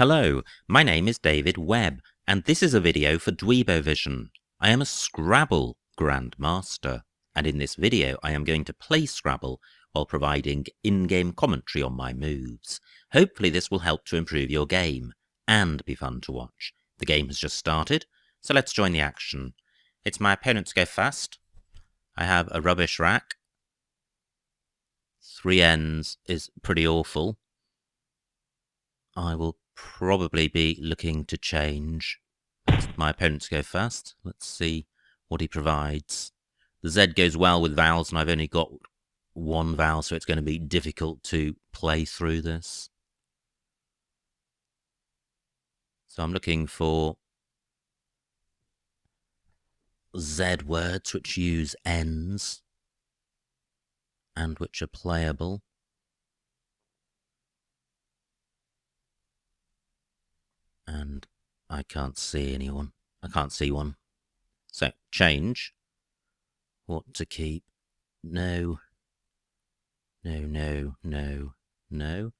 Hello, my name is David Webb, and this is a video for Dweebovision. I am a Scrabble grandmaster, and in this video I am going to play Scrabble while providing in-game commentary on my moves. Hopefully this will help to improve your game, and be fun to watch. The game has just started, so let's join the action. It's my opponent's go first. I have a rubbish rack. 3 ends is pretty awful. I will probably be looking to change. My opponent's go first. Let's see what he provides. The Z goes well with vowels, and I've only got 1 vowel, so it's going to be difficult to play through this. So I'm looking for Z words which use ends and which are playable. And I can't see anyone. I can't see one. So, change. What to keep? No. No, no, no, no.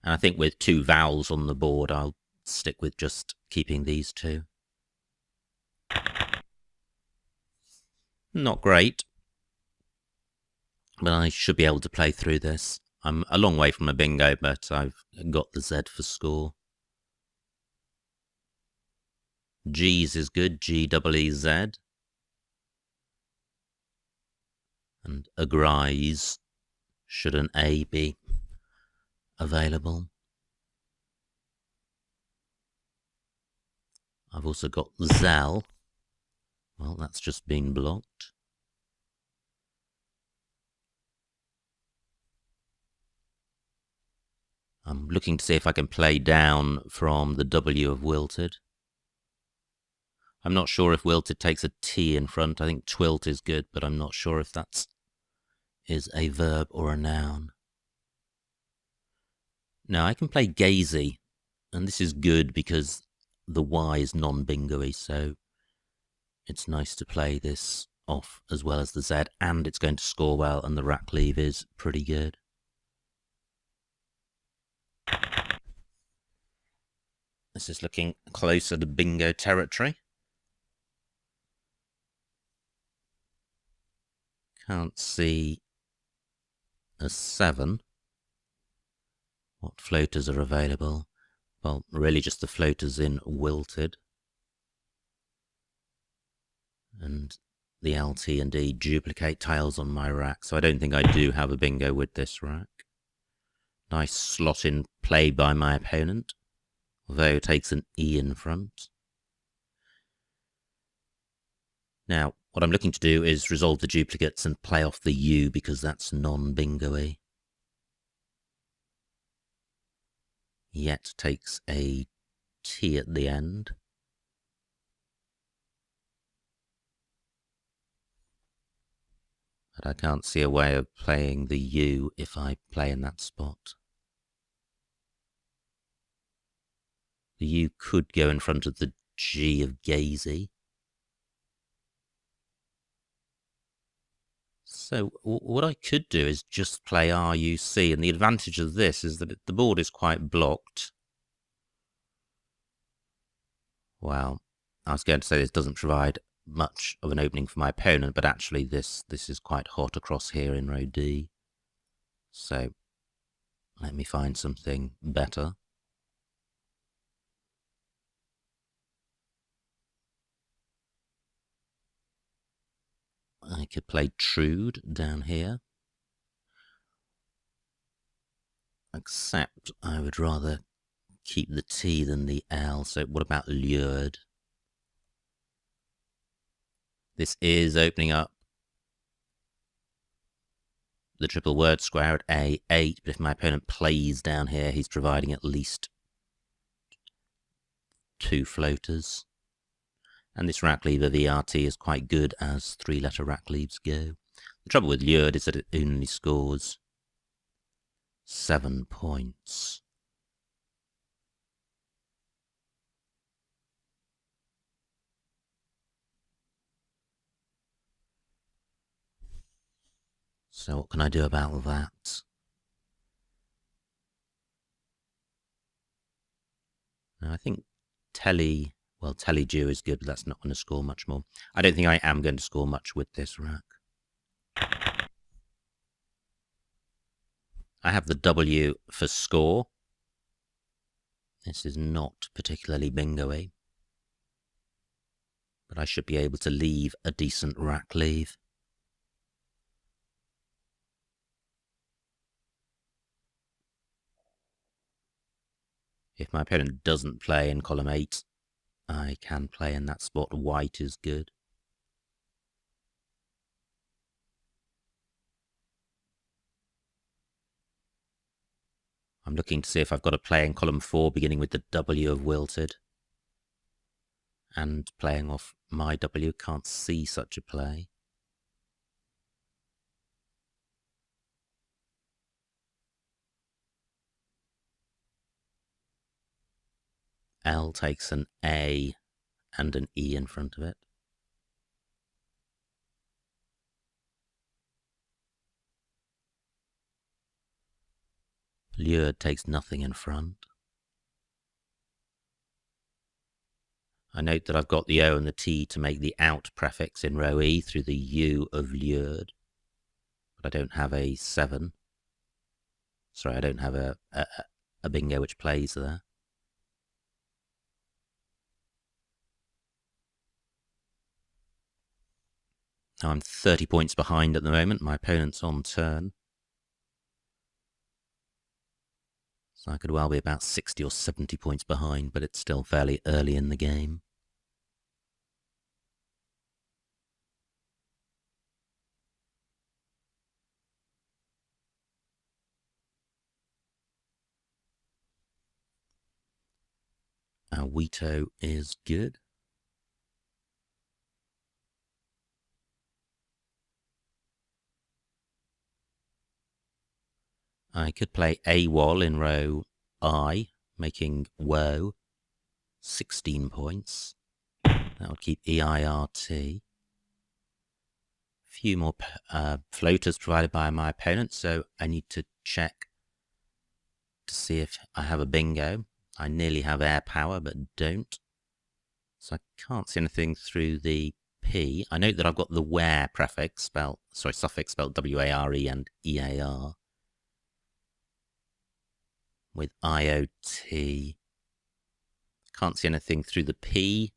And I think with 2 vowels on the board, I'll stick with just keeping these 2. Not great. But I should be able to play through this. I'm a long way from a bingo, but I've got the Z for score. G's is good, G-double-E-Z. And agrees, should an A be available. I've also got Zal. Well, that's just been blocked. I'm looking to see if I can play down from the W of wilted. I'm not sure if wilted takes a T in front. I think twilt is good, but I'm not sure if that is a verb or a noun. Now I can play gazy, and this is good because the Y is non-bingo-y, so it's nice to play this off as well as the Z, and it's going to score well, and the rack leave is pretty good. This is looking closer to bingo territory. Can't see a 7. What floaters are available? Well, really just the floaters in wilted. And the LT and D duplicate tiles on my rack, so I don't think I do have a bingo with this rack. Nice slot in play by my opponent, although it takes an E in front. Now, what I'm looking to do is resolve the duplicates and play off the U because that's non-bingo-y. Yet takes a T at the end. But I can't see a way of playing the U if I play in that spot. The U could go in front of the G of gazy. So what I could do is just play RUC, and the advantage of this is that the board is quite blocked. Well, I was going to say this doesn't provide much of an opening for my opponent, but actually this is quite hot across here in row D. So let me find something better. I could play Trude down here. Except I would rather keep the T than the L, so what about Lured? This is opening up the triple word square at A8, but if my opponent plays down here, he's providing at least 2 floaters. And this rack lever VRT is quite good as 3-letter rack leaves go. The trouble with Lured is that it only scores 7 points. So what can I do about that? Now, I think Teledew is good, but that's not going to score much more. I don't think I am going to score much with this rack. I have the W for score. This is not particularly bingo-y, but I should be able to leave a decent rack leave. If my opponent doesn't play in column 8, I can play in that spot. White is good. I'm looking to see if I've got a play in column 4 beginning with the W of wilted. And playing off my W, can't see such a play. L takes an A and an E in front of it. Lured takes nothing in front. I note that I've got the O and the T to make the out prefix in row E through the U of lured, but I don't have a 7. Sorry, I don't have a bingo which plays there. Now I'm 30 points behind at the moment. My opponent's on turn. So I could well be about 60 or 70 points behind, but it's still fairly early in the game. Our Wheato is good. I could play A-wall in row I, making woe 16 points. That would keep EIRT. A few more floaters provided by my opponent, so I need to check to see if I have a bingo. I nearly have air power, but don't. So I can't see anything through the P. I note that I've got the where suffix spelled W-A-R-E and E-A-R. With IOT. Can't see anything through the P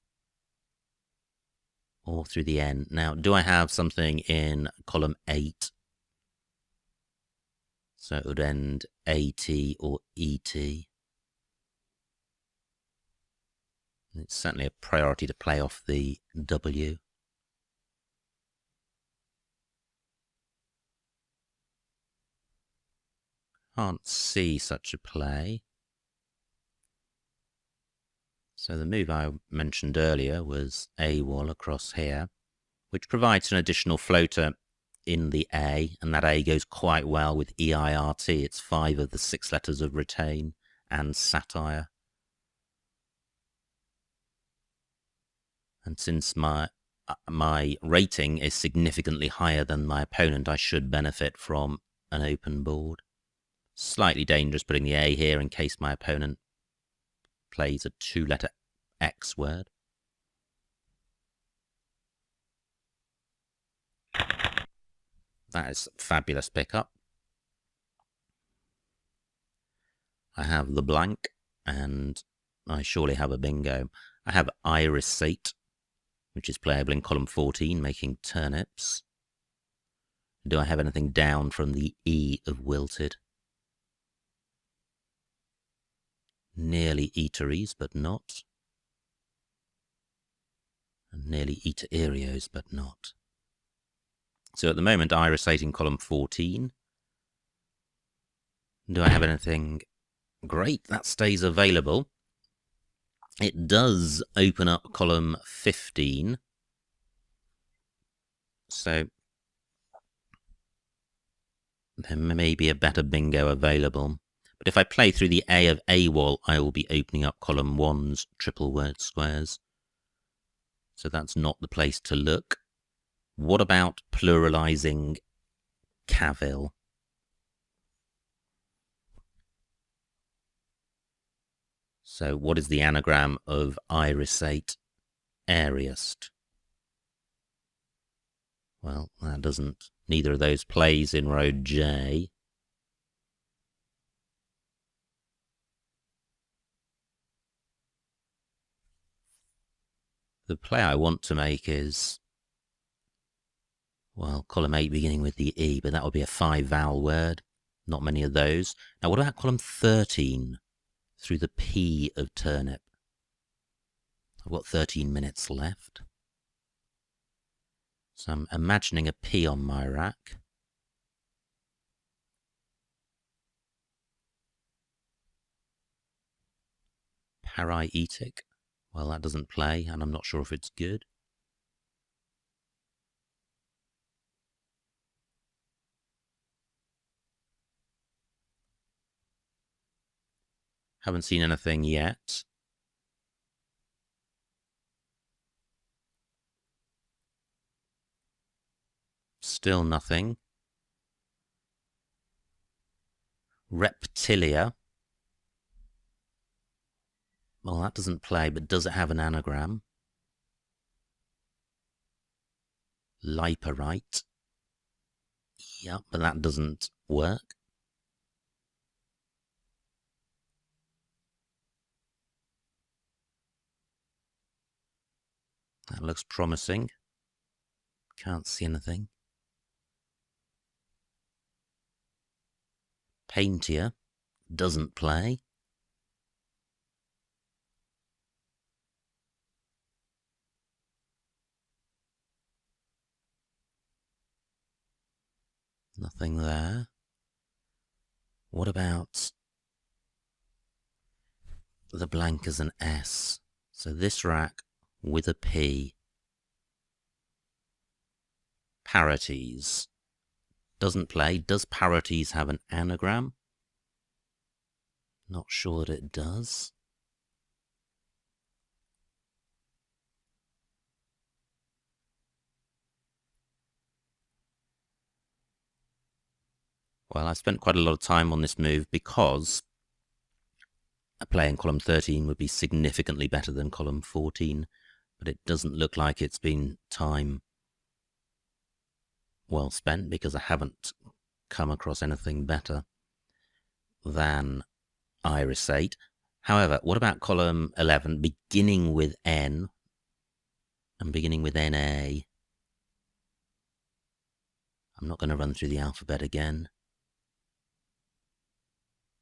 or through the N. Now, do I have something in column 8? So it would end AT or ET. It's certainly a priority to play off the W. Can't see such a play. So the move I mentioned earlier was A-wall across here, which provides an additional floater in the A, and that A goes quite well with EIRT. It's 5 of the 6 letters of retain and satire. And since my rating is significantly higher than my opponent, I should benefit from an open board. Slightly dangerous putting the A here in case my opponent plays a 2-letter X word. That is a fabulous pickup. I have the blank, and I surely have a bingo. I have irisate, which is playable in column 14, making turnips. Do I have anything down from the E of wilted? Nearly eateries, but not. And nearly eaterios, but not. So at the moment, irisate in column 14. Do I have anything? Great, that stays available. It does open up column 15. So there may be a better bingo available. But if I play through the A of A-wall, I will be opening up column 1's triple word squares. So that's not the place to look. What about pluralizing cavil? So what is the anagram of irisate airiest? Well, that doesn't, neither of those plays in row J. The play I want to make is, well, column 8 beginning with the E, but that would be a 5-vowel word. Not many of those. Now, what about column 13? Through the P of turnip. I've got 13 minutes left. So I'm imagining a P on my rack. Parietic. Well, that doesn't play, and I'm not sure if it's good. Haven't seen anything yet. Still nothing. Reptilia. Well, that doesn't play, but does it have an anagram? Liparite. Yep, but that doesn't work. That looks promising. Can't see anything. Paintia doesn't play. Nothing there. What about the blank as an S? So this rack with a P. Parities. Doesn't play. Does parities have an anagram? Not sure that it does. Well, I spent quite a lot of time on this move because a play in column 13 would be significantly better than column 14, but it doesn't look like it's been time well spent because I haven't come across anything better than irisate. However, what about column 11, beginning with N and beginning with NA? I'm not going to run through the alphabet again.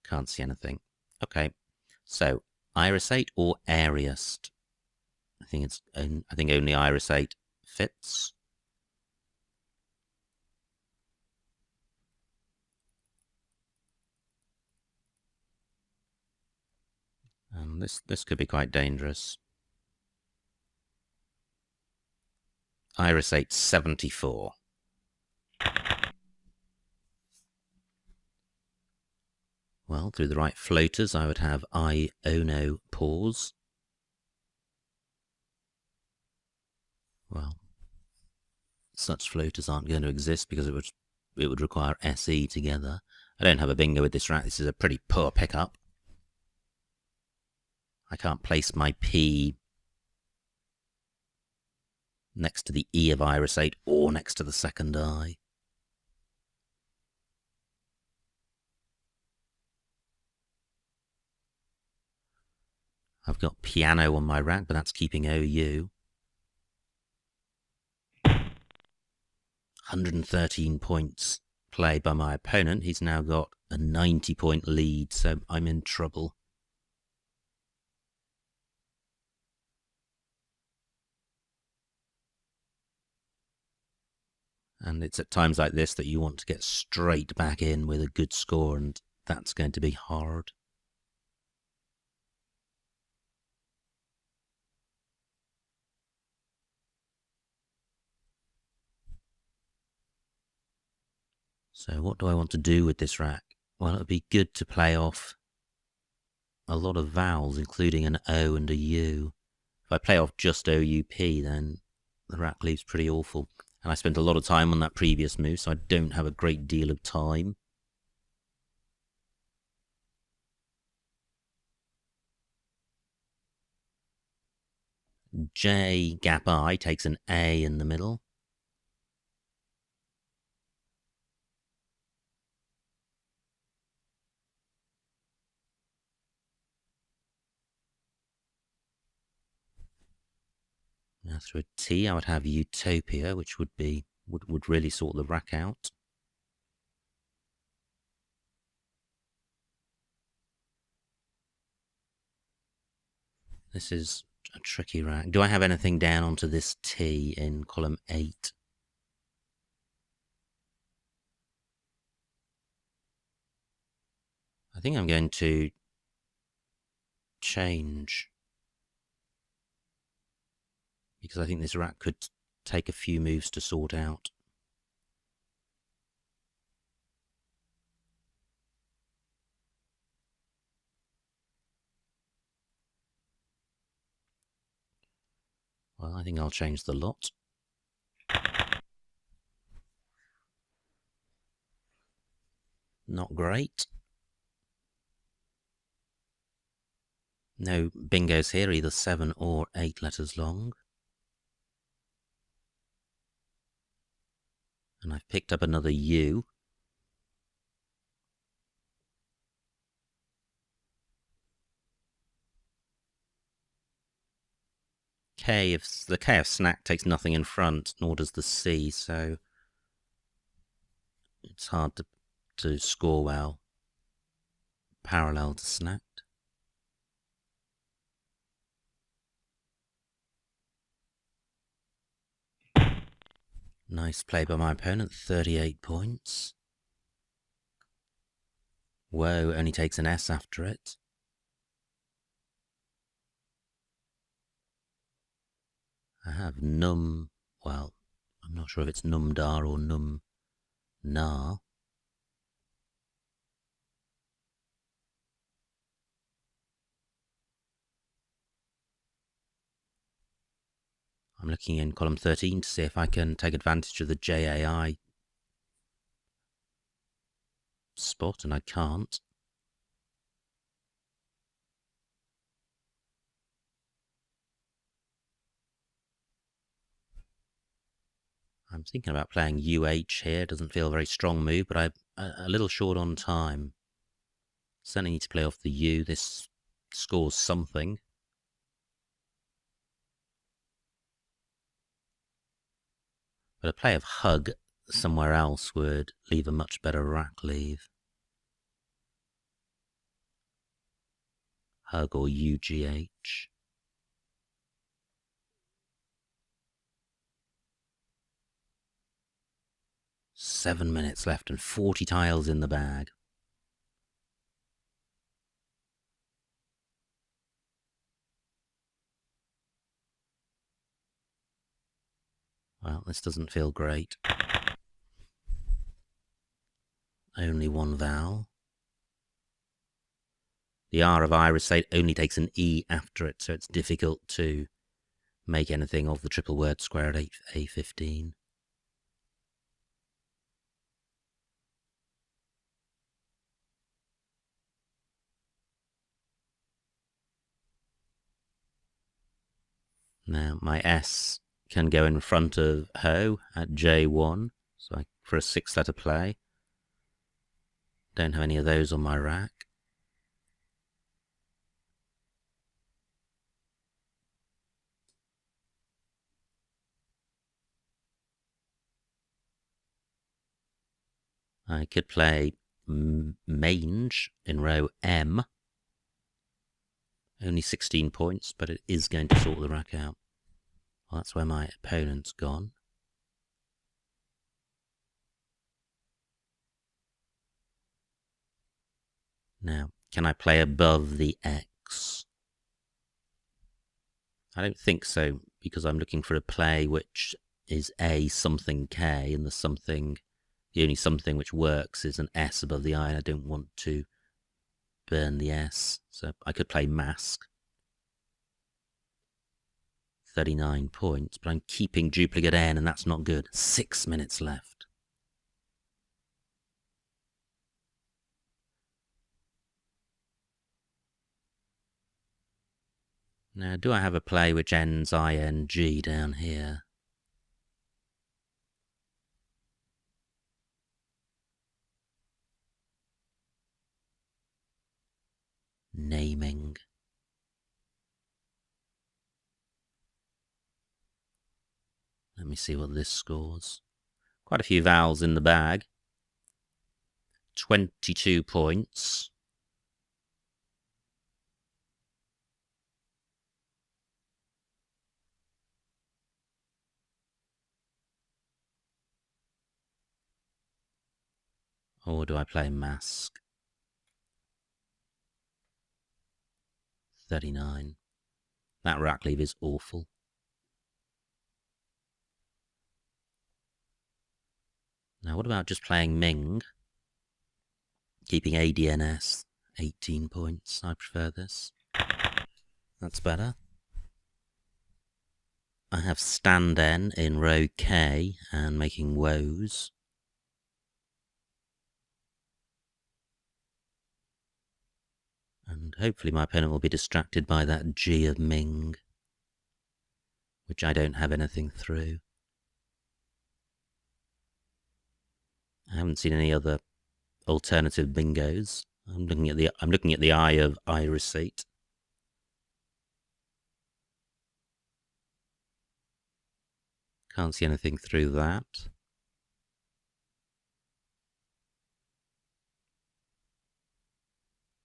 Can't see anything. Okay, so irisate or airiest? I think only irisate fits. And this could be quite dangerous. Irisate 74. Well, through the right floaters, I would have I-ono pause. Well, such floaters aren't going to exist because it would require SE together. I don't have a bingo with this rack. This is a pretty poor pickup. I can't place my P next to the E of irisate or next to the second I. I've got piano on my rack, but that's keeping OU. 113 points played by my opponent. He's now got a 90-point lead, so I'm in trouble. And it's at times like this that you want to get straight back in with a good score, and that's going to be hard. So what do I want to do with this rack? Well, it would be good to play off a lot of vowels, including an O and a U. If I play off just OUP, then the rack leaves pretty awful. And I spent a lot of time on that previous move, so I don't have a great deal of time. J gap I takes an A in the middle. Now through a T I would have Utopia, which would really sort the rack out. This is a tricky rack. Do I have anything down onto this T in column 8? I think I'm going to change, because I think this rack could take a few moves to sort out. Well, I think I'll change the lot. Not great. No bingos here, either 7 or 8 letters long. And I've picked up another U. The K of snack takes nothing in front, nor does the C, so it's hard to score well parallel to snack. Nice play by my opponent, 38 points. Whoa, only takes an S after it. I have num, well, I'm not sure if it's numdar or num-nar. I'm looking in column 13 to see if I can take advantage of the JAI spot, and I can't. I'm thinking about playing UH here. Doesn't feel a very strong move, but I'm a little short on time. Certainly need to play off the U. This scores something. But a play of hug somewhere else would leave a much better rack leave. Hug or UGH. Seven minutes left and 40 tiles in the bag. Well, this doesn't feel great. Only one vowel. The R of Iris only takes an E after it, so it's difficult to make anything of the triple word square at A15. Now, my S can go in front of Ho at J1, so for a 6-letter play. Don't have any of those on my rack. I could play mange in row M. Only 16 points, but it is going to sort the rack out. Well, that's where my opponent's gone. Now, can I play above the X? I don't think so, because I'm looking for a play which is A something K, and the only something which works is an S above the I, and I don't want to burn the S. So I could play mask. 39 points, but I'm keeping duplicate N, and that's not good. 6 minutes left. Now, do I have a play which ends ing down here? Naming. Let me see what this scores. Quite a few vowels in the bag. 22 points. Or do I play mask? 39. That rack leave is awful. Now, what about just playing Ming? Keeping ADNS, 18 points. I prefer this. That's better. I have stand-n in row K and making woes. And hopefully my opponent will be distracted by that G of Ming, which I don't have anything through. I haven't seen any other alternative bingos. I'm looking at the eye of irisate. Can't see anything through that.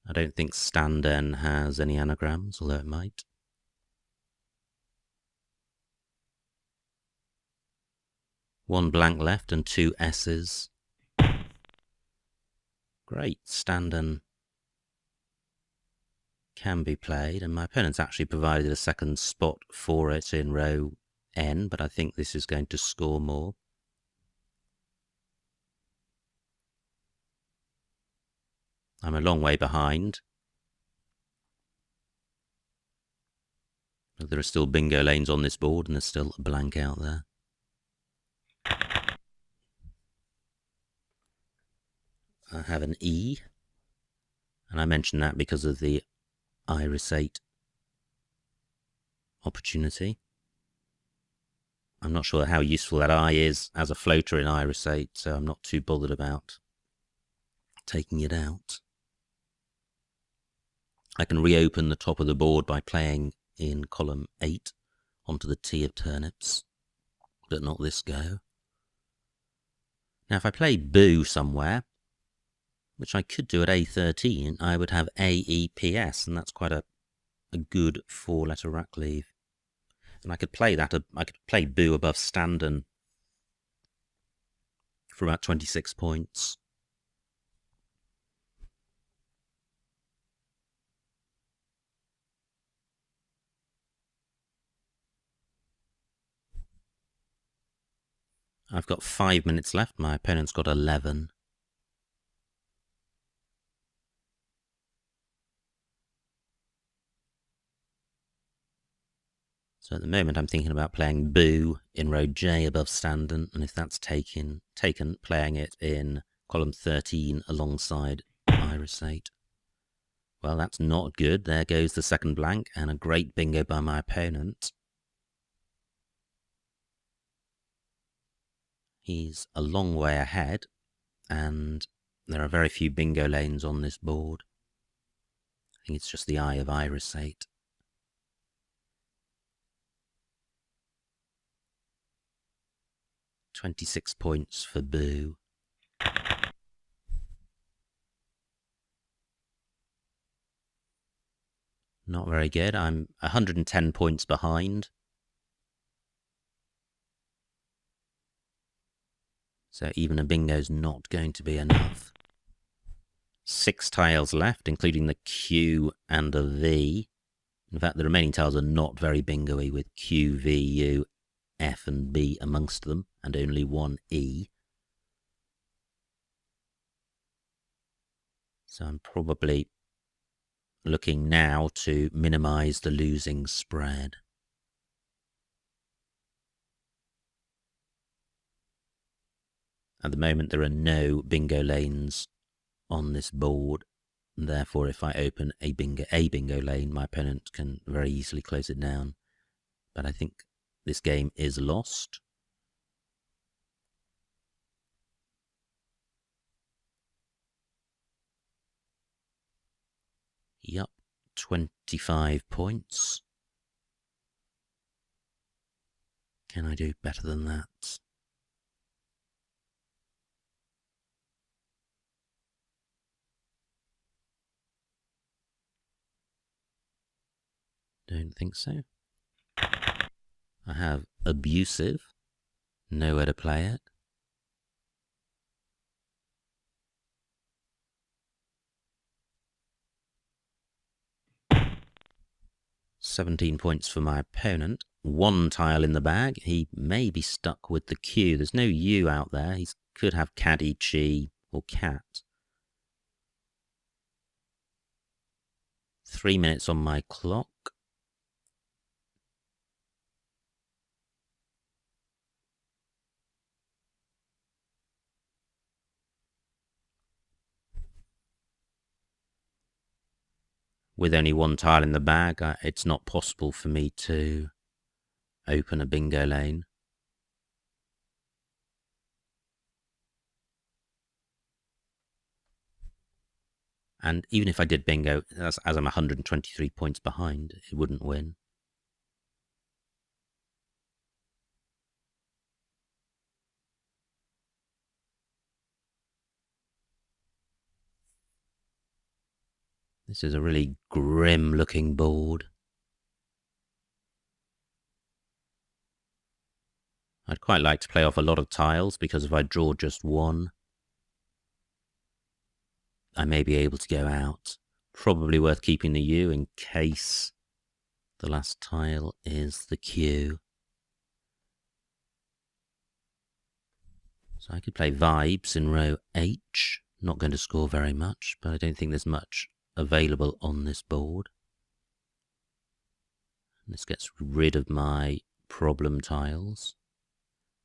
I don't think stand-n has any anagrams, although it might. One blank left and 2 S's. Great, stand-n can be played, and my opponent's actually provided a second spot for it in row N, but I think this is going to score more. I'm a long way behind. But there are still bingo lanes on this board, and there's still a blank out there. I have an E, and I mention that because of the irisate opportunity. I'm not sure how useful that I is as a floater in irisate, so I'm not too bothered about taking it out. I can reopen the top of the board by playing in column 8 onto the T of turnips, but not this go. Now if I play boo somewhere, which I could do at A13, I would have AEPS, and that's quite a good 4-letter rack leave. And I could play that. I could play boo above stand-n for about 26 points. I've got 5 minutes left. My opponent's got 11. So at the moment I'm thinking about playing boo in row J above stand-n, and if that's taken, playing it in column 13 alongside irisate. Well, that's not good. There goes the second blank, and a great bingo by my opponent. He's a long way ahead, and there are very few bingo lanes on this board. I think it's just the eye of irisate. $26 points for boo. Not very good. I'm 110 points behind. So even a bingo's not going to be enough. 6 tiles left, including the Q and a V. In fact, the remaining tiles are not very bingo-y, with Q, V, U, F and B amongst them, and only one E. So I'm probably looking now to minimise the losing spread. At the moment, there are no bingo lanes on this board, And therefore, if I open a bingo lane, my opponent can very easily close it down. But I think this game is lost. Yup, 25 points. Can I do better than that? Don't think so. I have abusive. Nowhere to play it. £17 points for my opponent. One tile in the bag. He may be stuck with the Q. There's no U out there. He could have caddy, chi, or cat. 3 minutes on my clock. With only one tile in the bag, it's not possible for me to open a bingo lane. And even if I did bingo, as I'm 123 points behind, it wouldn't win. This is a really grim-looking board. I'd quite like to play off a lot of tiles, because if I draw just one, I may be able to go out. Probably worth keeping the U in case the last tile is the Q. So I could play vibes in row H. Not going to score very much, but I don't think there's much available on this board. This gets rid of my problem tiles,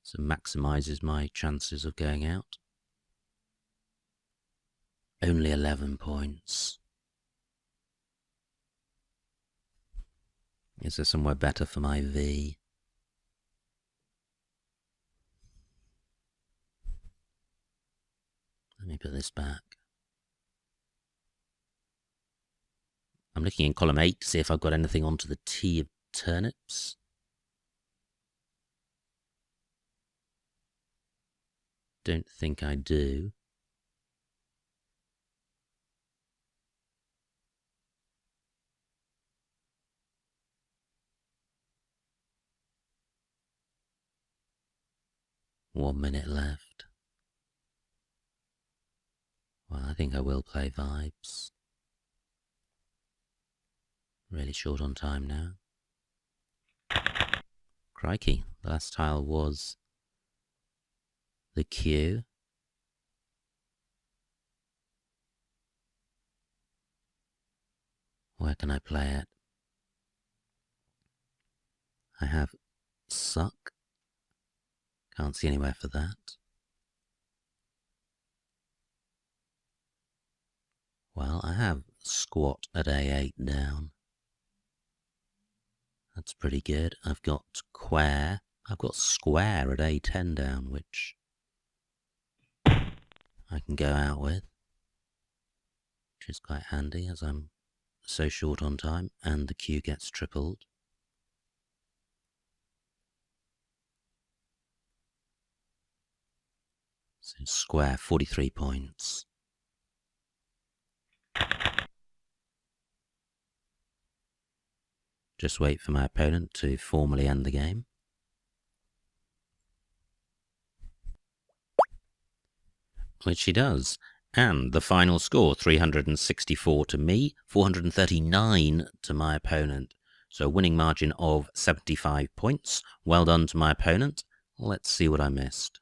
so maximizes my chances of going out. Only 11 points. Is there somewhere better for my V? Let me put this back. I'm looking in column 8 to see if I've got anything onto the T of turnips. Don't think I do. One minute left. Well, I think I will play vibes. Really short on time now. Crikey, the last tile was the Q. Where can I play it? I have suck. Can't see anywhere for that. Well, I have squat at A8 down. That's pretty good. I've got quare. I've got square at A10 down, which I can go out with, which is quite handy as I'm so short on time, and the Q gets tripled. So square, 43 points. Just wait for my opponent to formally end the game. Which he does. And the final score, 364 to me, 439 to my opponent. So a winning margin of 75 points. Well done to my opponent. Let's see what I missed.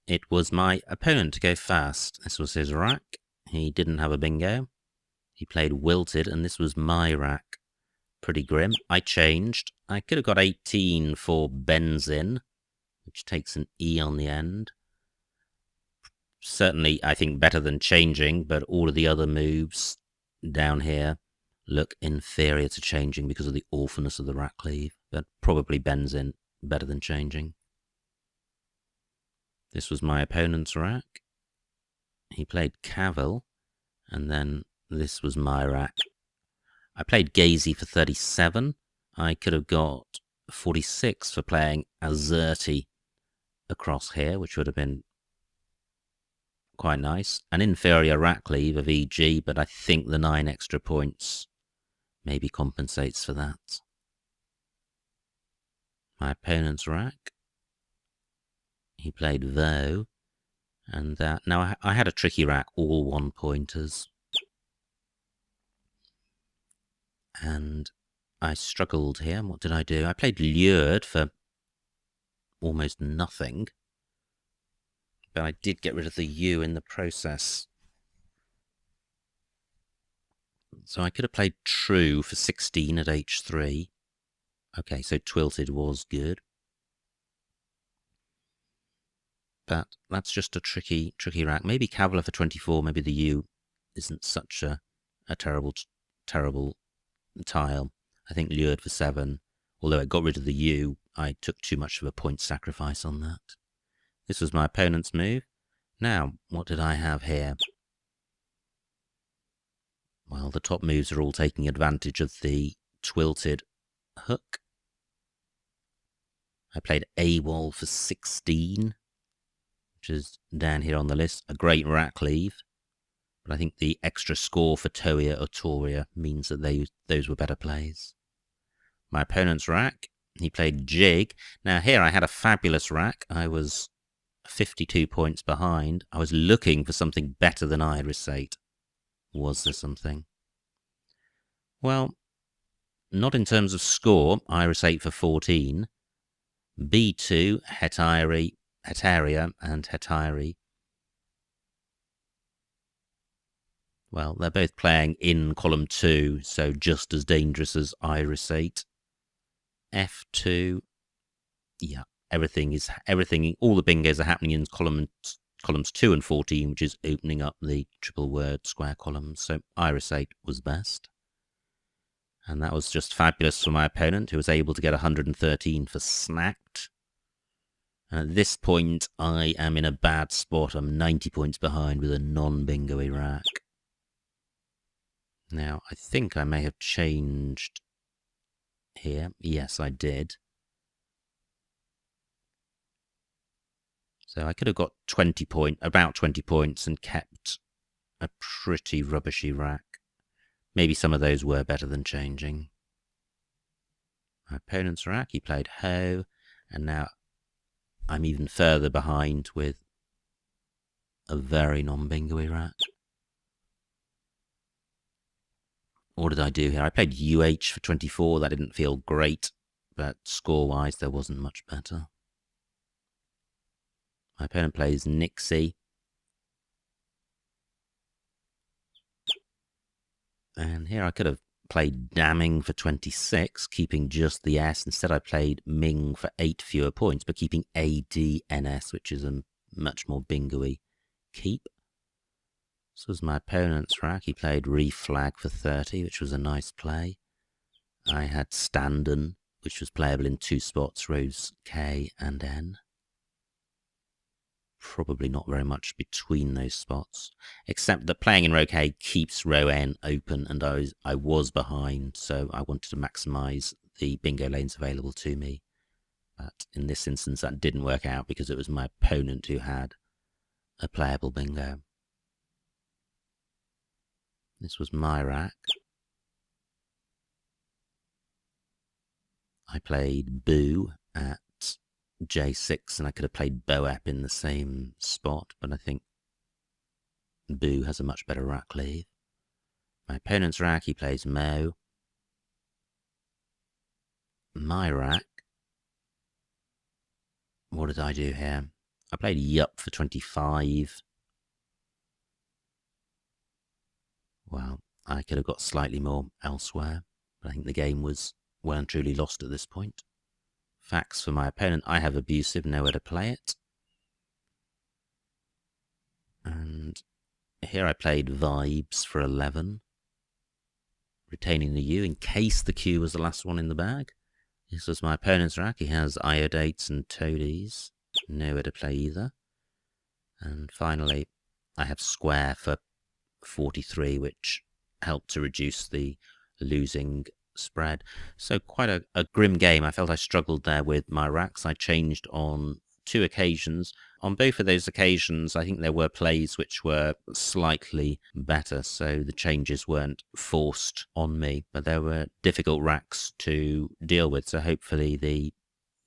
It was my opponent to go first. This was his rack. He didn't have a bingo. He played wilted, and this was my rack. Pretty grim. I changed. I could have got 18 for benzene, which takes an E on the end. Certainly, I think better than changing, but all of the other moves down here look inferior to changing because of the awfulness of the rack cleave, but probably bends in better than changing. This was my opponent's rack. He played Cavil, and then this was my rack. I played Gazy for 37. I could have got 46 for playing Azerty across here, which would have been quite nice. An inferior rack cleave of EG, but I think the 9 extra points maybe compensates for that. My opponent's rack. He played Vo, and now I had a tricky rack, all 1-pointers. And I struggled here. What did I do? I played Lured for almost nothing, but I did get rid of the U in the process. So I could have played True for 16 at H3. Okay, so Twilted was good. But that's just a tricky rack. Maybe Cavalier for 24, maybe the U isn't such a terrible tile. I think Lured for 7. Although I got rid of the U, I took too much of a point sacrifice on that. This was my opponent's move. Now, what did I have here? Well, the top moves are all taking advantage of the Twilted hook. I played AWOL for 16, which is down here on the list. A great rack cleave. But I think the extra score for Toia or Toria means that those were better plays. My opponent's rack, he played Jig. Now here I had a fabulous rack. I was 52 points behind. I was looking for something better than Iris 8. Was there something? Well, not in terms of score. Iris 8 for 14. B2, Hetaria and Hetiri. Well, they're both playing in column 2, so just as dangerous as Iris 8. F2, yeah, everything, all the bingos are happening in columns 2 and 14, which is opening up the triple word square columns, so Iris 8 was best. And that was just fabulous for my opponent, who was able to get 113 for Snacked. And at this point, I am in a bad spot. I'm 90 points behind with a non-bingo-y rack. Now, I think I may have changed here. Yes, I did. So I could have got about 20 points and kept a pretty rubbishy rack. Maybe some of those were better than changing. My opponent's rack, he played Ho, and now I'm even further behind with a very non-bingo-y rack. What did I do here? I played UH for 24. That didn't feel great, but score-wise, there wasn't much better. My opponent plays Nixie. And here I could have played Damning for 26, keeping just the S. Instead, I played Ming for 8 fewer points, but keeping ADNS, which is a much more bingo-y keep. This was my opponent's rack. He played Reflag for 30, which was a nice play. I had Standen, which was playable in 2 spots, rows K and N. Probably not very much between those spots, except that playing in row K keeps row N open, and I was behind, so I wanted to maximise the bingo lanes available to me. But in this instance, that didn't work out because it was my opponent who had a playable bingo. This was my rack. I played Boo at J6, and I could have played Boep in the same spot, but I think Boo has a much better rack cleave. My opponent's rack, he plays Mo. My rack. What did I do here? I played Yup for 25. Well, I could have got slightly more elsewhere, but I think the game was well and truly lost at this point. Facts for my opponent. I have abusive, nowhere to play it. And here I played vibes for 11. Retaining the U in case the Q was the last one in the bag. This was my opponent's rack. He has iodates and toadies. Nowhere to play either. And finally, I have square for 43, which helped to reduce the losing spread. So quite a grim game. I felt I struggled there with my racks. I changed on 2 occasions. On both of those occasions, I think there were plays which were slightly better, so the changes weren't forced on me, but there were difficult racks to deal with. So hopefully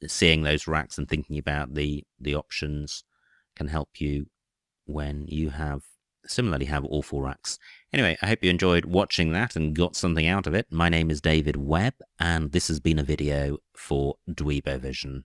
seeing those racks and thinking about the options can help you when you similarly have awful racks. Anyway, I hope you enjoyed watching that and got something out of it. My name is David Webb, and this has been a video for Dweebovision.